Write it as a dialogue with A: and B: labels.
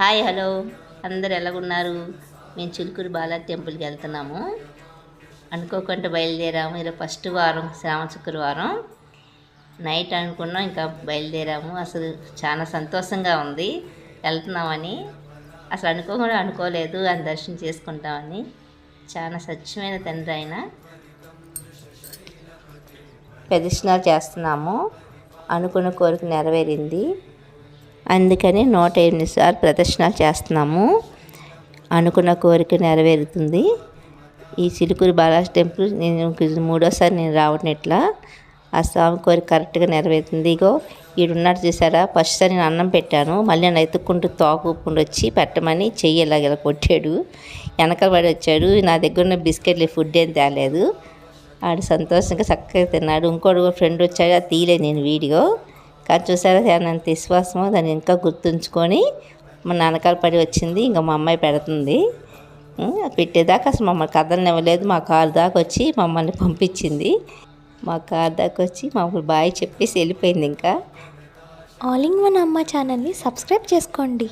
A: Hi hello అందరు ఎలాగున్నారు? మేము చిలుకూరు బాలాజీ టెంపుల్కి వెళ్తున్నాము. అనుకోకుండా బయలుదేరాము. ఈరోజు ఫస్ట్ వారం, శ్రావణ శుక్రవారం నైట్ అనుకున్నాం, ఇంకా బయలుదేరాము. అసలు చాలా సంతోషంగా ఉంది వెళ్తున్నామని. అసలు అనుకోలేదు ఆయన దర్శనం చేసుకుంటామని. చాలా స్వచ్ఛమైన తండ్రి ఆయన. ప్రదక్షిణాలు చేస్తున్నాము. అనుకున్న కోరిక నెరవేరింది. అందుకని 108 సార్లు ప్రదక్షిణాలు చేస్తున్నాము. అనుకున్న కోరిక నెరవేరుతుంది. ఈ చిలుకూరు బాలాజీ టెంపుల్ నేను మూడోసారి నేను రావడం ఇట్లా. ఆ స్వామి కోరిక కరెక్ట్గా నెరవేరుతుంది. ఇగో ఈడున్నాడు చూసారా, ఫస్ట్ సారి నేను అన్నం పెట్టాను, మళ్ళీ నన్ను ఎత్తుక్కుంటూ తోకుకుంటూ వచ్చి పెట్టమని చెయ్యి ఇలా కొట్టాడు. వెనకాల పడి వచ్చాడు. నా దగ్గర ఉన్న బిస్కెట్లు ఫుడ్ ఏం తేలేదు. ఆడు సంతోషంగా చక్కగా తిన్నాడు. ఇంకోటి ఫ్రెండ్ వచ్చాడు, అది తీయలేదు నేను వీడియో. కానీ చూసారా అంత విశ్వాసమో, దాన్ని ఇంకా గుర్తుంచుకొని మా నాన్నకాల పడి వచ్చింది. ఇంకా మా అమ్మాయి పెడుతుంది. పెట్టేదాకా అసలు మమ్మల్ని కథలను ఇవ్వలేదు. మా కారు దాకా వచ్చి మమ్మల్ని పంపించింది. మా కారు దాకా వచ్చి మమ్మల్ని బాయ్ చెప్పేసి వెళ్ళిపోయింది. ఇంకా
B: ఆల్ ఇన్ వన్ అమ్మ ఛానల్ని సబ్స్క్రైబ్ చేసుకోండి.